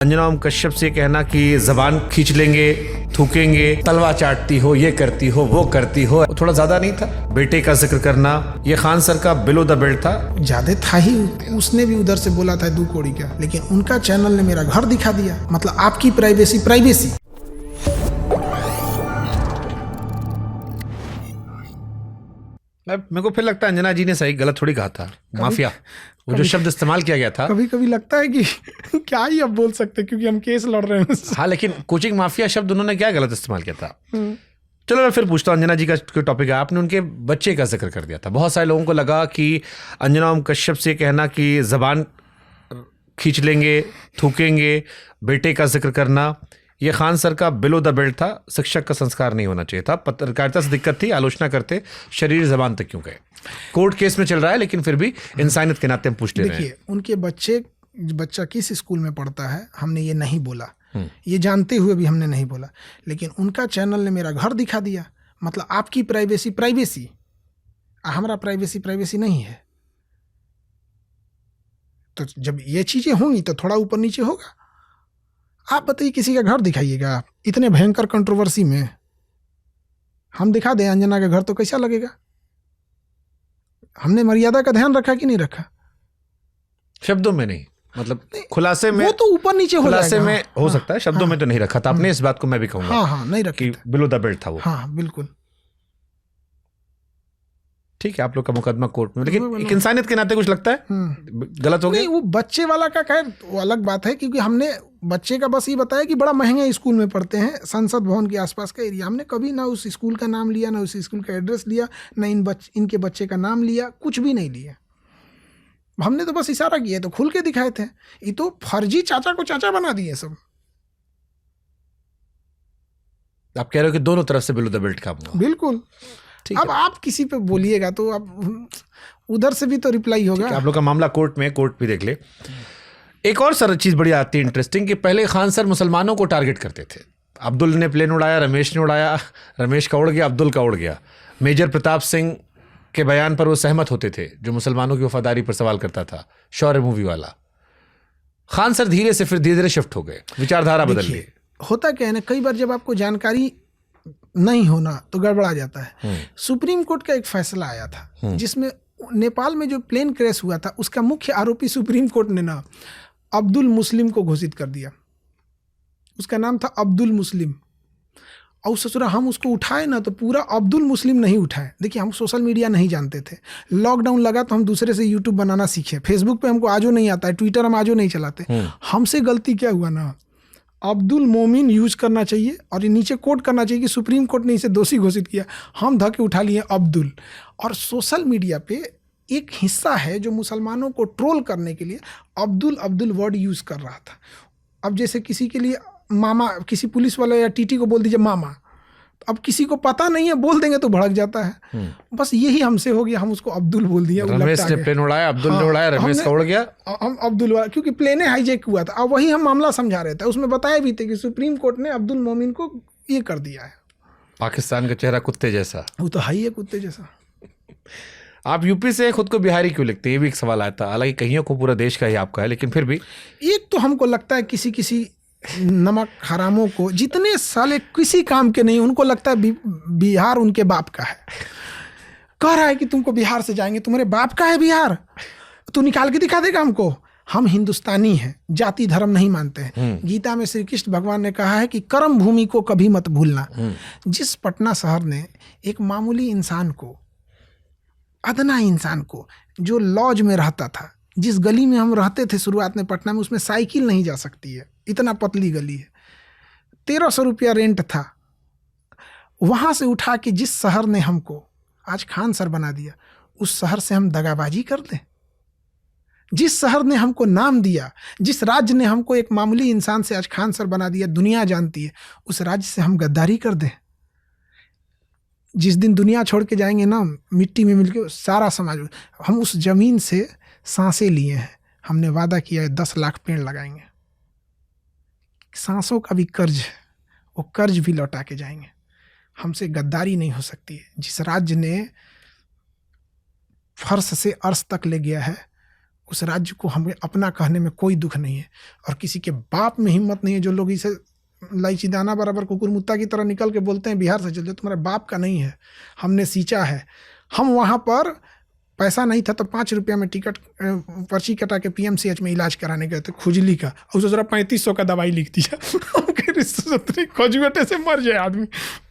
अंजना ओम कश्यप से कहना कि जबान खींच लेंगे, थूकेंगे, तलवा चाटती हो, ये करती हो, वो करती हो, थोड़ा ज्यादा नहीं था? बेटे का जिक्र करना, ये खान सर का बिलो द बेल्ट था। ज्यादा था ही। उसने भी उधर से बोला था 2 कौड़ी का, लेकिन उनका चैनल ने मेरा घर दिखा दिया। मतलब आपकी प्राइवेसी। मेरे को फिर लगता है अंजना जी ने सही गलत थोड़ी कहा था। माफिया वो जो शब्द इस्तेमाल किया गया था, कभी कभी लगता है कि क्या ही अब बोल सकते, क्योंकि हम केस लड़ रहे हैं। हाँ, लेकिन कोचिंग माफिया शब्द उन्होंने क्या गलत इस्तेमाल किया था? चलो मैं फिर पूछता हूँ, अंजना जी का टॉपिक है, आपने उनके बच्चे का जिक्र कर दिया था। बहुत सारे लोगों को लगा कि अंजना ओम कश्यप से कहना कि जबान खींच लेंगे, थूकेंगे, बेटे का जिक्र करना, ये खान सर का बिलो द बेल्ट था, शिक्षक का संस्कार नहीं होना चाहिए था, पत्रकारिता से दिक्कत थी, आलोचना करते, शरीर जबान तक क्यों गए? कोर्ट केस में चल रहा है, लेकिन फिर भी इंसानियत के नाते हम पूछ ले रहे हैं। देखिए, उनके बच्चा किस स्कूल में पढ़ता है हमने ये नहीं बोला, ये जानते हुए भी हमने नहीं बोला, लेकिन उनका चैनल ने मेरा घर दिखा दिया। मतलब आपकी प्राइवेसी, हमारा प्राइवेसी नहीं है। तो जब ये चीजें होंगी तो थोड़ा ऊपर नीचे होगा। आप बताइए, किसी का घर दिखाइएगा आप इतने भयंकर कंट्रोवर्सी में, हम दिखा दें अंजना का घर तो कैसा लगेगा? हमने मर्यादा का ध्यान रखा कि नहीं रखा? शब्दों में नहीं, मतलब खुलासे में, वो तो ऊपर नीचे हो खुलासे जाएगा। में हो सकता है, शब्दों में तो नहीं रखा था आपने। इस बात को मैं भी कहूंगा, हाँ नहीं रखा कि बिलो द बेल्ट था वो। हाँ बिल्कुल ठीक है, आप लोग का मुकदमा कोर्ट में, लेकिन एक इंसानियत के नाते कुछ लगता है गलत हो गया। नहीं, वो बच्चे वाला का खैर वो अलग बात है, क्योंकि हमने बच्चे का बस ये बताया कि बड़ा महंगे स्कूल में पढ़ते हैं, संसद भवन के आसपास का एरिया। हमने कभी ना उस स्कूल का नाम लिया, ना उस स्कूल का एड्रेस लिया, ना इनके बच्चे का नाम लिया, कुछ भी नहीं लिया। हमने तो बस इशारा किया, तो खुल के दिखाए थे। ये तो फर्जी चाचा को चाचा बना दिए सब। आप कह रहे हो कि दोनों तरफ से बिलो द बेल्ट काम हुआ? बिल्कुल। अब आप किसी पे बोलिएगा तो अब उधर से भी तो रिप्लाई होगा। आप लोग का मामला कोर्ट में, कोर्ट भी देख ले। एक और सर चीज बड़ी आती है इंटरेस्टिंग, कि पहले खान सर मुसलमानों को टारगेट करते थे। अब्दुल ने प्लेन उड़ाया, रमेश ने उड़ाया, रमेश का उड़ गया, अब्दुल का उड़ गया। मेजर प्रताप सिंह के बयान पर वो सहमत होते थे, जो मुसलमानों की वफादारी पर सवाल करता था, शौर्य मूवी वाला। खान सर धीरे से फिर धीरे धीरे शिफ्ट हो गए, विचारधारा बदल गई। होता क्या है ना, कई बार जब आपको जानकारी नहीं होना तो गड़बड़ा जाता है। सुप्रीम कोर्ट का एक फैसला आया था, जिसमें नेपाल में जो प्लेन क्रैश हुआ था, उसका मुख्य आरोपी सुप्रीम कोर्ट ने ना अब्दुल मुस्लिम को घोषित कर दिया। उसका नाम था अब्दुल मुस्लिम। और ससुरा हम उसको उठाए ना तो पूरा अब्दुल मुस्लिम नहीं उठाए। देखिए, हम सोशल मीडिया नहीं जानते थे, लॉकडाउन लगा तो हम दूसरे से यूट्यूब बनाना सीखे। फेसबुक पे हमको आजो नहीं आता है, ट्विटर हम आजो नहीं चलाते। हमसे गलती क्या हुआ ना, अब्दुल मोमिन यूज करना चाहिए और ये नीचे कोट करना चाहिए कि सुप्रीम कोर्ट ने इसे दोषी घोषित किया। हम धके उठा लिए अब्दुल। और सोशल मीडिया पे एक हिस्सा है जो मुसलमानों को ट्रोल करने के लिए अब्दुल वर्ड यूज कर रहा था। अब जैसे किसी के लिए मामा, किसी पुलिस वाले या टीटी को बोल दीजिए मामा, अब किसी को पता नहीं है, बोल देंगे तो भड़क जाता है। बस यही हमसे हो गया, हम उसको अब्दुल बोल दिया। रमेश ने प्लेन उड़ाया, अब्दुल ने उड़ाया, रमेश का उड़ गया, हम अब्दुल वाला, क्योंकि प्लेने हाईजैक हुआ था। अब वही हम मामला समझा रहे थे, उसमें बताया भी थे कि सुप्रीम कोर्ट ने अब्दुल मोमिन को ये कर दिया है। पाकिस्तान का चेहरा कुत्ते जैसा, वो तो हाई है कुत्ते जैसा। आप यूपी से खुद को बिहारी क्यों लिखते हैं? ये भी एक सवाल आया था। हालांकि कहियों को पूरा देश का ही आपका है, लेकिन फिर भी एक तो हमको लगता है किसी नमक हरामों को, जितने साले किसी काम के नहीं, उनको लगता है बिहार उनके बाप का है। कह रहा है कि तुमको बिहार से जाएंगे, तुम्हारे बाप का है बिहार, तू निकाल के दिखा देगा हमको। हम हिंदुस्तानी हैं, जाति धर्म नहीं मानते हैं। गीता में श्री कृष्ण भगवान ने कहा है कि कर्म भूमि को कभी मत भूलना। जिस पटना शहर ने एक मामूली इंसान को, अदना इंसान को, जो लॉज में रहता था, जिस गली में हम रहते थे शुरुआत में पटना में, उसमें साइकिल नहीं जा सकती है, इतना पतली गली है, 1300 रुपया रेंट था, वहां से उठा के जिस शहर ने हमको आज खान सर बना दिया, उस शहर से हम दगाबाजी कर दें? जिस शहर ने हमको नाम दिया, जिस राज्य ने हमको एक मामूली इंसान से आज खान सर बना दिया, दुनिया जानती है, उस राज्य से हम गद्दारी कर दें? जिस दिन दुनिया छोड़ के जाएंगे ना, मिट्टी में मिलके सारा समाज, हम उस जमीन से सांसें लिए हैं, हमने वादा किया है 10 लाख पेड़ लगाएंगे। सांसों का भी कर्ज है, वो कर्ज भी लौटा के जाएंगे। हमसे गद्दारी नहीं हो सकती है। जिस राज्य ने फर्श से अर्श तक ले गया है, उस राज्य को हमें अपना कहने में कोई दुख नहीं है, और किसी के बाप में हिम्मत नहीं है। जो लोग इसे इलायची दाना बराबर कुकुरमुत्ता की तरह निकल के बोलते हैं बिहार से चल जाओ, तुम्हारे बाप का नहीं है। हमने सींचा है। हम वहाँ पर पैसा नहीं था तो 5 रुपया में टिकट पर्ची कटा के PMCH में इलाज कराने गए थे खुजली का, और जरा 3500 का दवाई लिख दिया। खजुएटे से मर जाए आदमी,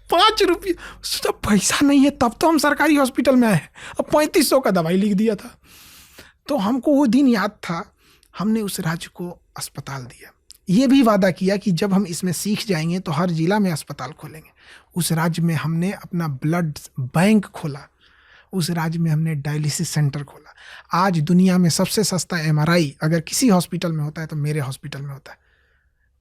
5 रुपये जब पैसा नहीं है तब तो हम सरकारी हॉस्पिटल में आए, अब 3500 का दवाई लिख दिया था। तो हमको वो दिन याद था, हमने उस राज्य को अस्पताल दिया। ये भी वादा किया कि जब हम इसमें सीख जाएंगे तो हर जिला में अस्पताल खोलेंगे। उस राज्य में हमने अपना ब्लड बैंक खोला, उस राज्य में हमने डायलिसिस सेंटर खोला। आज दुनिया में सबसे सस्ता MRI अगर किसी हॉस्पिटल में होता है तो मेरे हॉस्पिटल में होता है।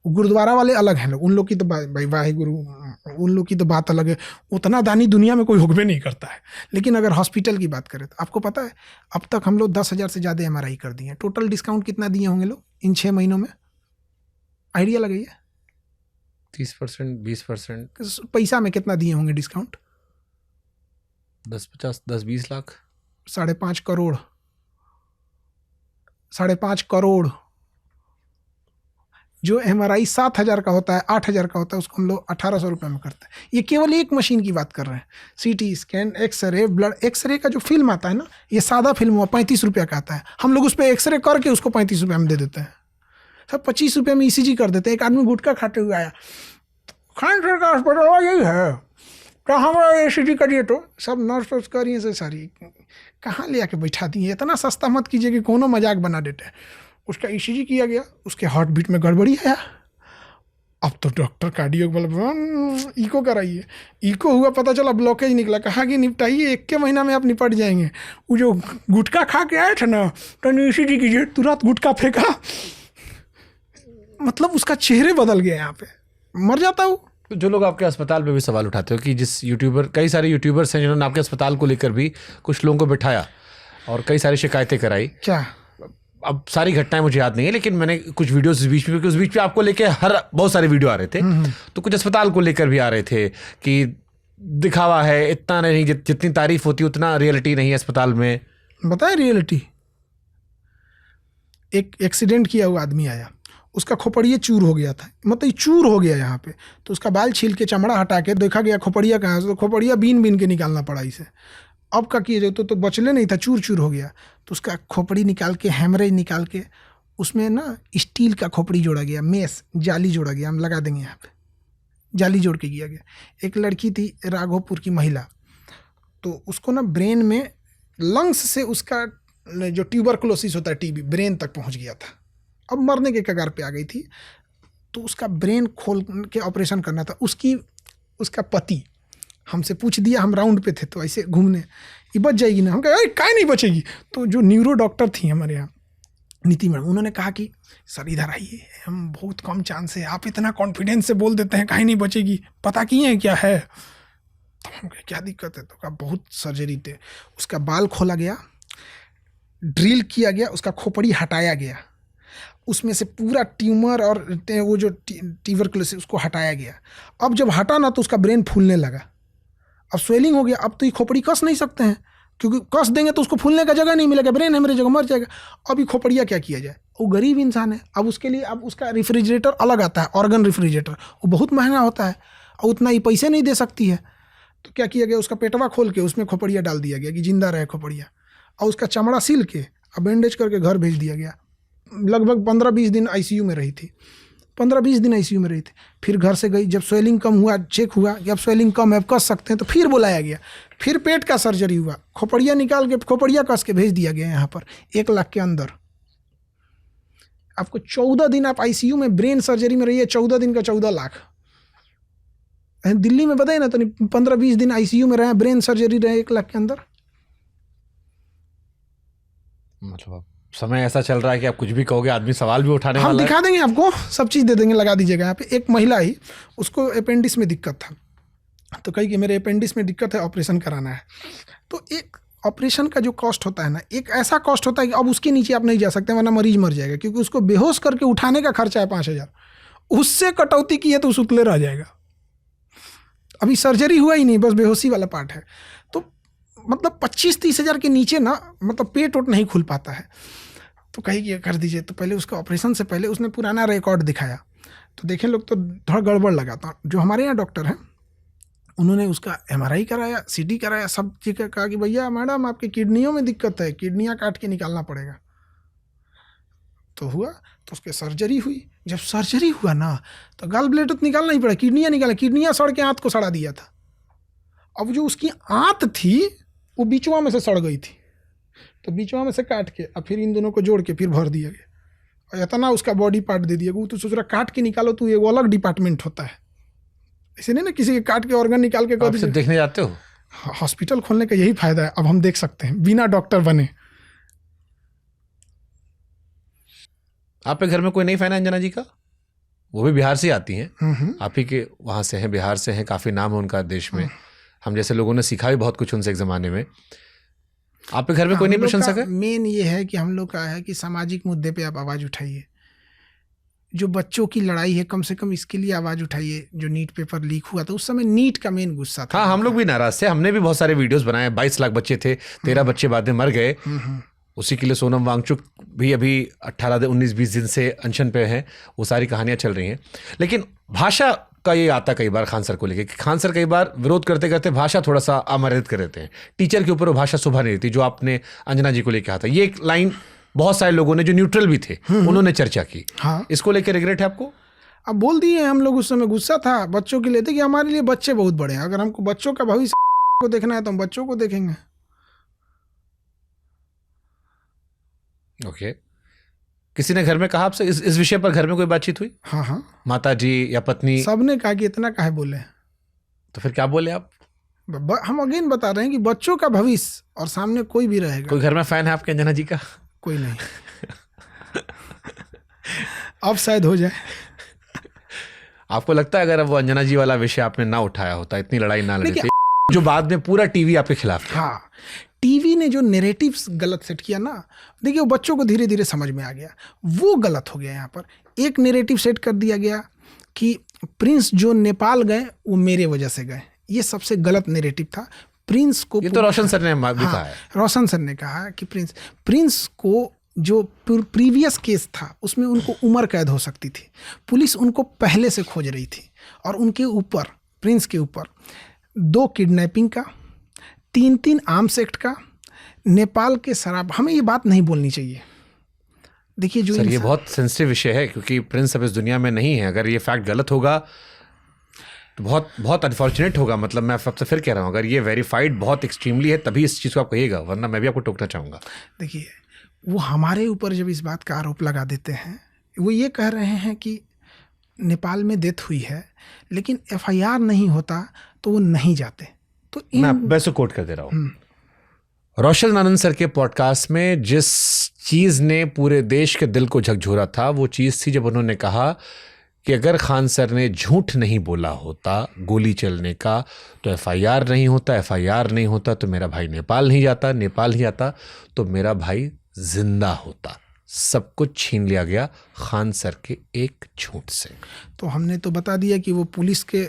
गुरुद्वारा वाले अलग हैं लोग, उन लोग की तो भाई वाहिगुरु, उन लोग की तो बात अलग है, उतना दानी दुनिया में कोई हुक्म नहीं करता है। लेकिन अगर हॉस्पिटल की बात करें तो आपको पता है अब तक हम लोग 10,000 से ज़्यादा MRI कर दिए हैं। टोटल डिस्काउंट कितना दिए होंगे लोग इन 6 महीनों में? आइडिया लगाइए। 30%, 20%, पैसा में कितना दिए होंगे डिस्काउंट? 10-20 लाख, 5.5 करोड़, 5.5 करोड़। जो MRI 7,000 का होता है, 8,000 का होता है, उसको हम लोग 1,800 रुपये में करते हैं। ये केवल एक मशीन की बात कर रहे हैं। CT scan, x-ray, blood x-ray का जो फिल्म आता है ना, ये सादा फिल्म हुआ 35 रुपये का आता है। हम लोग उस पर एक्सरे करके उसको 35 रुपये में दे देते हैं। सब 25 रुपये में ECG कर देते हैं। एक आदमी गुटखा खाते हुए आया, खान सर का अस्पताल यही है, तो हमारा ECG करिए, तो सब नर्स वर्स करिए से सारी कहाँ ले आके बैठा दिए। इतना सस्ता मत कीजिए कि कोनो मजाक बना देते हैं। उसका ECG किया गया, उसके हार्ट बीट में गड़बड़ी आया। अब तो डॉक्टर कार्डियो बोला इको कराइए। इको हुआ, पता चला ब्लॉकेज निकला। कहा कि निपटाइए, 1 के महीना में आप निपट जाएंगे। वो जो गुटखा खा के आए थे ना, तो ECG कीजिए, तुरंत गुटखा फेंका। मतलब उसका चेहरे बदल गया, यहाँ पे मर जाता हूँ। तो जो लोग आपके अस्पताल पे भी सवाल उठाते हो कि जिस यूट्यूबर, कई सारे यूट्यूबर्स हैं जिन्होंने आपके अस्पताल को लेकर भी कुछ लोगों को बिठाया और कई सारी शिकायतें कराई। क्या? अब सारी घटनाएं मुझे याद नहीं है, लेकिन मैंने कुछ वीडियोस उस बीच पे आपको लेके बहुत सारे वीडियो आ रहे थे। तो कुछ अस्पताल को लेकर भी आ रहे थे कि दिखावा है, इतना नहीं, जितनी तारीफ होती उतना रियलिटी नहीं है अस्पताल में। बताए रियलिटी। एक एक्सीडेंट किया हुआ आदमी आया, उसका खोपड़िया चूर हो गया था, मतलब चूर हो गया यहाँ पे। तो उसका बाल छील के चमड़ा हटा के देखा गया खोपड़िया कहाँ है, तो खोपड़िया बीन के निकालना पड़ा इसे। अब का किए जाए तो बचले नहीं था, चूर हो गया। तो उसका खोपड़ी निकाल के, हेमरेज निकाल के, उसमें ना स्टील का खोपड़ी जोड़ा गया, मेस जाली जोड़ा गया, हम लगा देंगे यहाँ पे, जाली जोड़ के किया गया। एक लड़की थी राघोपुर की महिला, तो उसको ना ब्रेन में लंग्स से उसका जो ट्यूबरकुलोसिस होता है, TB, ब्रेन तक पहुँच गया था। अब मरने के कगार पे आ गई थी। तो उसका ब्रेन खोल के ऑपरेशन करना था। उसका पति हमसे पूछ दिया, हम राउंड पे थे तो ऐसे घूमने, ये बच जाएगी ना? हम कहे अरे काय नहीं बचेगी। तो जो न्यूरो डॉक्टर थी हमारे यहाँ, नीति मैडम, उन्होंने कहा कि सर इधर आइए, हम बहुत कम चांस है, आप इतना कॉन्फिडेंस से बोल देते हैं काय नहीं बचेगी, पता किए हैं क्या है? तो हम कहे क्या दिक्कत है? तो कहा बहुत सर्जरी थे। उसका बाल खोला गया, ड्रिल किया गया, उसका खोपड़ी हटाया गया, उसमें से पूरा ट्यूमर और वो जो ट्यूबरकुलोसिस उसको हटाया गया। अब जब हटा ना तो उसका ब्रेन फूलने लगा, अब स्वेलिंग हो गया। अब तो ये खोपड़ी कस नहीं सकते हैं, क्योंकि कस देंगे तो उसको फूलने का जगह नहीं मिलेगा, ब्रेन है मेरे जगह मर जाएगा। अब ये खोपड़िया क्या किया जाए? वो गरीब इंसान है, अब उसके लिए अब उसका रेफ्रिजरेटर अलग आता है, ऑर्गन रेफ्रिजरेटर, वो बहुत महंगा होता है और उतना ही पैसे नहीं दे सकती है। तो क्या किया गया, उसका पेटवा खोल के उसमें खोपड़िया डाल दिया गया कि जिंदा रहे खोपड़िया, और उसका चमड़ा सील के अब बैंडेज करके घर भेज दिया गया। लगभग 15-20 दिन ICU में रही थी, 15-20 दिन ICU में रही थी। फिर घर से गई, जब स्वेलिंग कम हुआ, चेक हुआ कि अब स्वेलिंग कम है, अब कस सकते हैं, तो फिर बुलाया गया। फिर पेट का सर्जरी हुआ, खोपड़िया निकाल के खोपड़िया कस के भेज दिया गया यहाँ पर 1 लाख के अंदर। आपको 14 दिन आप ICU में ब्रेन सर्जरी में रहिए, 14 दिन का 14 लाख। दिल्ली में बताइए ना, तो 15-20 दिन ICU में रहे, ब्रेन सर्जरी रहे 1 लाख के अंदर। मतलब समय ऐसा चल रहा है कि आप कुछ भी कहोगे आदमी सवाल भी उठाने वाला है। हम दिखा देंगे आपको, सब चीज़ दे देंगे, लगा दीजिएगा। यहाँ पे एक महिला ही, उसको अपेंडिक्स में दिक्कत था, तो कही कि मेरे अपेंडिक्स में दिक्कत है, ऑपरेशन कराना है। तो एक ऑपरेशन का जो कॉस्ट होता है ना, एक ऐसा कॉस्ट होता है कि अब उसके नीचे आप नहीं जा सकते, वरना मरीज मर जाएगा, क्योंकि उसको बेहोश करके उठाने का खर्चा है 5,000, उससे कटौती की है तो सुतले रह जाएगा। अभी सर्जरी हुआ ही नहीं, बस बेहोशी वाला पार्ट है। तो मतलब 25-30 हज़ार के नीचे ना, मतलब पेट वोट नहीं खुल पाता है। तो कही कि कर दीजिए। तो पहले उसका ऑपरेशन से पहले उसने पुराना रिकॉर्ड दिखाया, तो देखे लोग तो थोड़ा गड़बड़ लगा। तो जो हमारे यहाँ डॉक्टर हैं उन्होंने उसका MRI कराया, CT कराया, सब चीज़ कहा कि भैया मैडम आपकी किडनियों में दिक्कत है, किडनियाँ काट के निकालना पड़ेगा। तो हुआ, तो उसके सर्जरी हुई। जब सर्जरी हुआ ना तो गॉल ब्लैडर तो निकालना ही पड़ा, किडनियाँ निकाला, किडनियाँ सड़ के आंत को सड़ा दिया था। अब जो उसकी आंत थी वो बीचवा में से सड़ गई थी, तो बीचवा में से काट के अब फिर इन दोनों को जोड़ के फिर भर दिया गया और इतना उसका बॉडी पार्ट दे दिया। वो तो सोच रहा काट के निकालो तो ये अलग डिपार्टमेंट होता है, ऐसे नहीं ना किसी के काट के ऑर्गन निकाल के आप सिर्फ देखने जाते हो। हॉस्पिटल खोलने का यही फायदा है, अब हम देख सकते हैं बिना डॉक्टर बने। आपके घर में कोई नहीं फैन है अंजना जी का? वो भी बिहार से आती हैं, आप ही के वहाँ से हैं, बिहार से हैं, काफ़ी नाम है उनका देश में। हम जैसे लोगों ने सीखा भी बहुत कुछ उनसे एक ज़माने में। आपके घर में कोई नहीं प्रशंसक है? मेन ये है कि हम लोग का है कि सामाजिक मुद्दे पे आप आवाज़ उठाइए। जो बच्चों की लड़ाई है कम से कम इसके लिए आवाज़ उठाइए। जो नीट पेपर लीक हुआ था उस समय नीट का मेन गुस्सा था। हाँ, हम लोग भी नाराज थे, हमने भी बहुत सारे वीडियोस बनाए। 22 लाख बच्चे थे, 13 बच्चे बाद में मर गए। उसी के लिए सोनम वांगचुक भी अभी 18 दिन 19-20 दिन से अनशन पे हैं। वो सारी कहानियां चल रही हैं। लेकिन भाषा का ये आता कई बार खान सर को लेके, खान सर कई बार विरोध करते करते भाषा थोड़ा सा अमर्यादित कर देते हैं। टीचर के ऊपर वो भाषा शोभा नहीं देती, जो आपने अंजना जी को लेके कहा था। ये एक लाइन बहुत सारे लोगों ने जो न्यूट्रल भी थे उन्होंने चर्चा की। हाँ, इसको लेकर रिग्रेट है आपको? अब बोल दिए हम लोग, उस समय गुस्सा था बच्चों के लिए कि हमारे लिए बच्चे बहुत बड़े हैं, अगर हमको बच्चों का भविष्य को देखना है तो हम बच्चों को देखेंगे। ओके। किसी ने घर में कहा आपसे इस विषय पर? घर में कोई बातचीत हुई? हाँ, माता जी या पत्नी? सबने कहा कि इतना काहे बोले। तो फिर क्या बोले आप? हम अगेन बता रहे हैं कि बच्चों का भविष्य और सामने कोई भी रहेगा। कोई घर में फैन है आपके अंजना जी का? कोई नहीं। अब शायद हो जाए। आपको लगता है अगर अब वो अंजना जी वाला विषय आपने ना उठाया होता, इतनी लड़ाई ना लड़ते, जो बाद में पूरा टीवी आपके खिलाफ था? हाँ, टीवी ने जो नैरेटिव्स गलत सेट किया ना, देखिए वो बच्चों को धीरे धीरे समझ में आ गया, वो गलत हो गया। यहाँ पर एक नैरेटिव सेट कर दिया गया कि प्रिंस जो नेपाल गए वो मेरे वजह से गए। ये सबसे गलत नैरेटिव था। प्रिंस को, ये तो रोशन सर ने भी कहा है। रोशन सर ने कहा कि प्रिंस को जो प्रीवियस केस था उसमें उनको उम्र कैद हो सकती थी। पुलिस उनको पहले से खोज रही थी और उनके ऊपर, प्रिंस के ऊपर 2 किडनैपिंग का, 3 आर्म्स एक्ट का, नेपाल के शराब। हमें ये बात नहीं बोलनी चाहिए। देखिए जो सर, ये बहुत सेंसिटिव विषय है क्योंकि प्रिंस अब इस दुनिया में नहीं है। अगर ये फैक्ट गलत होगा तो बहुत बहुत अनफॉर्चुनेट होगा। मतलब मैं सबसे फिर कह रहा हूँ, अगर ये वेरीफाइड बहुत एक्सट्रीमली है तभी इस चीज़ को आप कहिएगा, वरना मैं भी आपको टोकना चाहूँगा। देखिए वो हमारे ऊपर जब इस बात का आरोप लगा देते हैं, वो ये कह रहे हैं कि नेपाल में डेथ हुई है लेकिन FIR नहीं होता तो वो नहीं जाते। तो मैं वैसे कोट कर दे रहा हूँ। रोशन आनंद सर के पॉडकास्ट में जिस चीज़ ने पूरे देश के दिल को झकझोरा था वो चीज़ थी जब उन्होंने कहा कि अगर खान सर ने झूठ नहीं बोला होता गोली चलने का तो FIR नहीं होता, FIR नहीं होता तो मेरा भाई नेपाल नहीं जाता, नेपाल नहीं जाता तो मेरा भाई जिंदा होता। सब कुछ छीन लिया गया खान सर के एक झूठ से। तो हमने तो बता दिया कि वो पुलिस के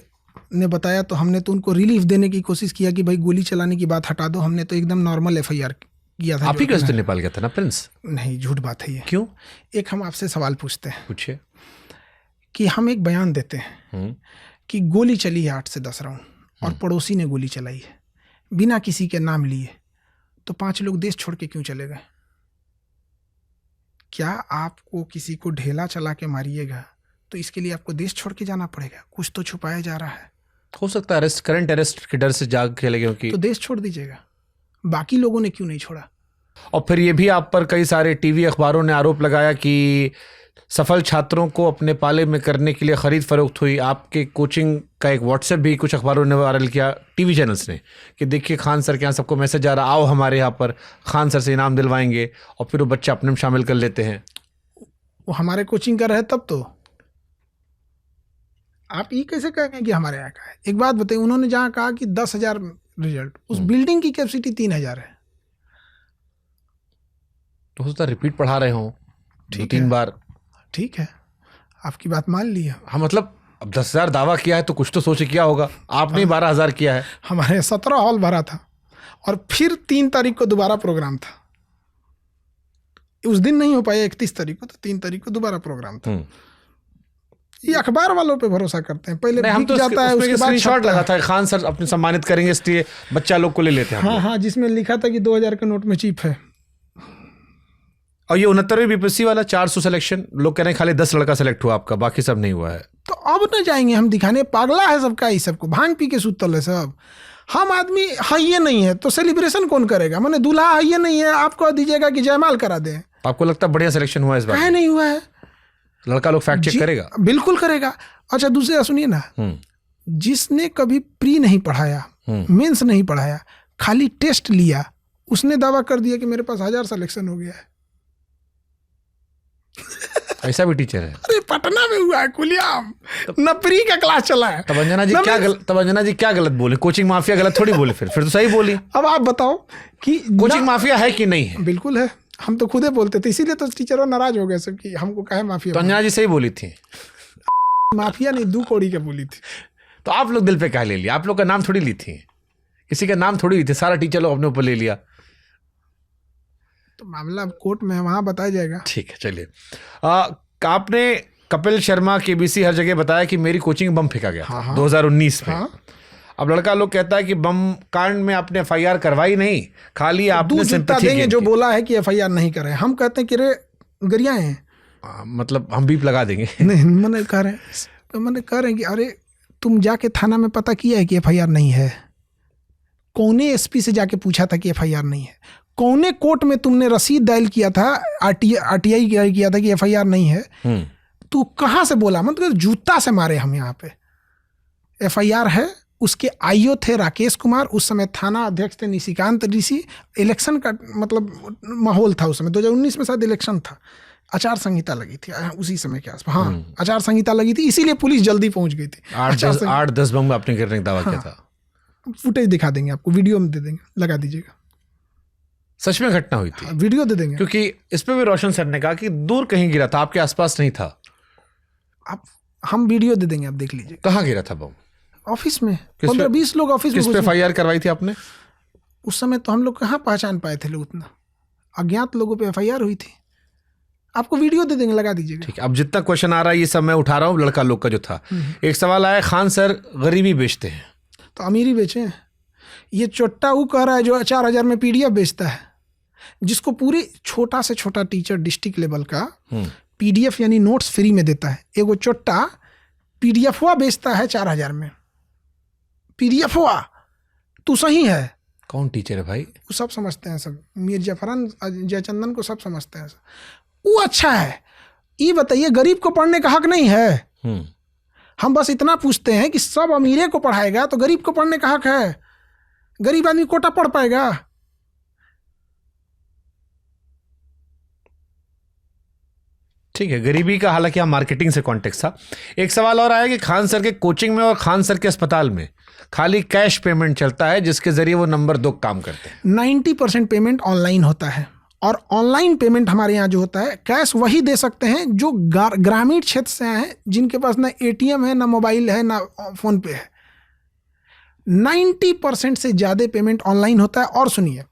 ने बताया, तो हमने तो उनको रिलीफ देने की कोशिश किया कि भाई गोली चलाने की बात हटा दो। हमने तो एकदम नॉर्मल FIR किया था। आप ही कैसे नेपाल गया था ना प्रिंस? नहीं, झूठ बात है ये। क्यों? एक हम आपसे सवाल पूछते हैं, पूछिए। कि हम एक बयान देते हैं कि गोली चली है 8 से 10 राउंड और पड़ोसी ने गोली चलाई है बिना किसी के नाम लिए, तो 5 लोग देश छोड़ के क्यों चले गए? क्या आपको किसी को ढेला चला के मारिएगा तो इसके लिए आपको देश छोड़ के जाना पड़ेगा? कुछ तो छुपाया जा रहा है। हो सकता है अरेस्ट, करंट अरेस्ट के डर से जाग खेले क्योंकि, तो देश छोड़ दीजिएगा। बाकी लोगों ने क्यों नहीं छोड़ा? और फिर ये भी आप पर कई सारे टीवी अखबारों ने आरोप लगाया कि सफल छात्रों को अपने पाले में करने के लिए खरीद फरोख्त हुई। आपके कोचिंग का एक व्हाट्सएप भी कुछ अखबारों ने वायरल किया, टीवी चैनल्स ने, कि देखिए खान सर के यहाँ सबको मैसेज आ रहा, आओ हमारे यहाँ पर खान सर से इनाम दिलवाएंगे, और फिर वो बच्चे अपने में शामिल कर लेते हैं। वो हमारे कोचिंग का रहे तब तो आप ये कैसे कहेंगे कि हमारे यहाँ का है? एक बात बताइए, उन्होंने जहाँ कहा कि 10,000 रिजल्ट, उस बिल्डिंग की कैपेसिटी 3,000 है। तो हो सकता है रिपीट पढ़ा रहे हों 2-3 बार। ठीक है, आपकी बात मान ली है। हाँ, मतलब अब 10,000 दावा किया है तो कुछ तो सोच किया होगा। आपने 12,000 किया है। हमारे 17 हॉल भरा था और फिर 3 तारीख को दोबारा प्रोग्राम था। उस दिन नहीं हो पाया 31 तारीख को, तो 3 तारीख को दोबारा प्रोग्राम था। ये अखबार वालों पे भरोसा करते हैं, पहले हम बिक तो जाता है, उसके बाद स्क्रीनशॉट लगा था, खान सर अपने सम्मानित करेंगे इसलिए बच्चा लोग को ले लेते हैं। हाँ, जिसमें लिखा था कि 2000 के नोट में चिप है। और ये 69वीं बीपीएससी वाला 400 सिलेक्शन, लोग कह रहे हैं खाली 10 लड़का सेलेक्ट हुआ आपका, बाकी सब नहीं हुआ है। तो अब न जाएंगे हम दिखाने, पागला है सबका, ही सबको भांग पी के सुतल है सब। हम आदमी हइये नहीं है तो सेलिब्रेशन कौन करेगा? मैंने दूल्हा हइये नहीं है, आपको दीजिएगा कि जयमाल करा दे। आपको लगता है बढ़िया सिलेक्शन हुआ इस बार? काहे नहीं हुआ है? लड़का लोग फैक्ट चेक करेगा, बिल्कुल करेगा। अच्छा, दूसरे सुनिए ना, जिसने कभी प्री नहीं पढ़ाया, मेंस नहीं पढ़ाया, खाली टेस्ट लिया, उसने दावा कर दिया कि मेरे पास 1000 सिलेक्शन हो गया है। ऐसा भी टीचर है? अरे पटना में हुआ है, कुलियाम न प्री का क्लास चला है। तब अंजना जी क्या गलत बोले? कोचिंग माफिया गलत थोड़ी बोले, फिर तो सही बोली। अब आप बताओ कि कोचिंग माफिया है कि नहीं है? बिल्कुल है, हम तो खुदे बोलते थे, इसीलिए तो टीचरों नाराज हो गए सब कि हमको काहे माफिया। तो अंजना जी सही बोली थी, माफिया नहीं 2 कौड़ी का बोली थी। तो आप लोग दिल पे कहा ले लिया? आप लोग का नाम थोड़ी ली थी, किसी का नाम थोड़ी ली थी, सारा टीचर लोग अपने ऊपर ले लिया। तो मामला कोर्ट में है, वहां बताया जाएगा। ठीक है, चलिए। आपने कपिल शर्मा केबीसी हर जगह बताया कि मेरी कोचिंग बम फेंका गया था 2019 में। अब लड़का लोग कहता है कि बम कांड में आपने FIR करवाई नहीं, खाली आपने सिंपैथी देंगे जो बोला है कि FIR नहीं करें। हम कहते हैं कि रे गरिया हैं, मतलब हम बीप लगा देंगे। नहीं, मैंने कह रहे हैं कि अरे तुम जाके थाना में पता किया है कि FIR नहीं है? कौने SP से जाके पूछा था कि FIR नहीं है? कौने कोर्ट में तुमने रसीद दायर किया था, RTI किया था कि FIR नहीं है? तू कहाँ से बोला? मतलब जूता से मारे हम यहाँ पे। FIR है। उसके IO थे राकेश कुमार, उस समय थाना अध्यक्ष थे निशिकांत ऋषि। इलेक्शन का मतलब माहौल था उस समय, 2019 में शायद इलेक्शन था, आचार संहिता लगी थी उसी समय के आसपास। हाँ, आचार संहिता लगी थी, इसीलिए पुलिस जल्दी पहुंच गई थी। 8-10 बम आपने गिरने का दावा किया था। फुटेज दिखा देंगे आपको, वीडियो में दे देंगे, लगा दीजिएगा। सच में घटना हुई थी? वीडियो दे देंगे। क्योंकि इस पे भी रोशन सर ने कहा कि दूर कहीं गिरा था, आपके आसपास नहीं था। आप हम वीडियो दे देंगे, आप देख लीजिए। कहाँ गिरा था बम? ऑफिस में 15-20 लोग ऑफिस में। किस पे FIR करवाई थी आपने? उस समय तो हम लोग कहाँ पहचान पाए थे लोग, उतना अज्ञात लोगों पे FIR हुई थी। आपको वीडियो दे देंगे, लगा दीजिएगा। ठीक है, अब जितना क्वेश्चन आ रहा है ये सब मैं उठा रहा हूँ लड़का लोग का जो था। एक सवाल आया, खान सर गरीबी बेचते हैं, तो अमीरी बेचे। ये चोट्टा वो कह रहा है जो 4000 में PDF बेचता है, जिसको पूरी छोटा से छोटा टीचर डिस्ट्रिक्ट लेवल का PDF यानी नोट्स फ्री में देता है। एगो चोट्टा PDF बेचता है 4000 में। PDF तू सही है। कौन टीचर है भाई? वो सब समझते हैं, सब मीर जफरान जयचंदन को सब समझते हैं। वो अच्छा है। ये बताइए, गरीब को पढ़ने का हक नहीं है? हम बस इतना पूछते हैं कि सब अमीरे को पढ़ाएगा तो गरीब को पढ़ने का हक है? गरीब आदमी कोटा पढ़ पाएगा? ठीक है, गरीबी का हालांकि यहाँ मार्केटिंग से कॉन्टेक्स्ट था। एक सवाल और आया कि खान सर के कोचिंग में और खान सर के अस्पताल में खाली कैश पेमेंट चलता है, जिसके जरिए वो नंबर 2 काम करते हैं। 90% पेमेंट ऑनलाइन होता है, और ऑनलाइन पेमेंट हमारे यहाँ जो होता है, कैश वही दे सकते हैं जो ग्रामीण क्षेत्र से आए हैं, जिनके पास ना ATM है, ना मोबाइल है, ना फोन पे है। 90% से ज़्यादा पेमेंट ऑनलाइन होता है। और सुनिए,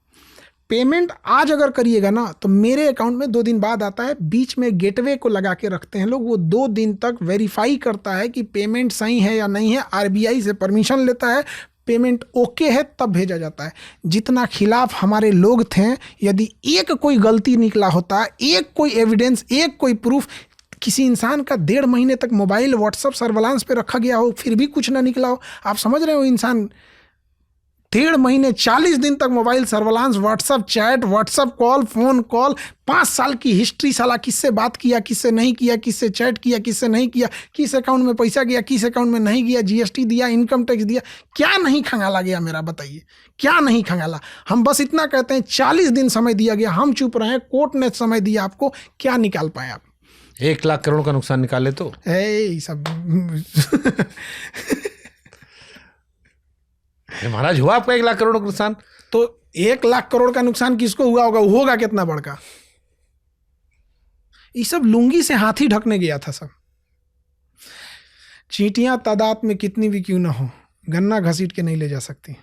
पेमेंट आज अगर करिएगा ना तो मेरे अकाउंट में 2 दिन बाद आता है। बीच में गेटवे को लगा के रखते हैं लोग, वो 2 दिन तक वेरीफाई करता है कि पेमेंट सही है या नहीं है, RBI से परमिशन लेता है, पेमेंट ओके है तब भेजा जाता है। जितना खिलाफ हमारे लोग थे, यदि एक कोई गलती निकला होता, एक कोई एविडेंस, एक कोई प्रूफ, किसी इंसान का 1.5 महीने तक मोबाइल WhatsApp सर्विलांस पे रखा गया हो, फिर भी कुछ ना निकला हो, आप समझ रहे हो? इंसान 1.5 महीने 40 दिन तक mobile surveillance, WhatsApp chat, WhatsApp call, phone call, 5 साल की हिस्ट्री, साला किससे बात किया, किससे नहीं किया, किससे चैट किया, किससे नहीं किया, किस अकाउंट में पैसा गया, किस अकाउंट में नहीं गया, GST दिया, इनकम टैक्स दिया, क्या नहीं खंगाला गया मेरा? बताइए, क्या नहीं खंगाला? हम बस इतना कहते हैं 40 दिन समय दिया गया, हम चुप रहे, कोर्ट ने समय दिया आपको, क्या निकाल पाए आप? 1 लाख करोड़ का नुकसान निकाले तो सब महाराज हुआ आपका 1 लाख करोड़ का नुकसान? तो 1 लाख करोड़ का नुकसान किसको हुआ होगा? होगा कितना बड़का? ये सब लुंगी से हाथी ढकने गया था सब। चींटियां तादाद में कितनी भी क्यों ना हो, गन्ना घसीट के नहीं ले जा सकती।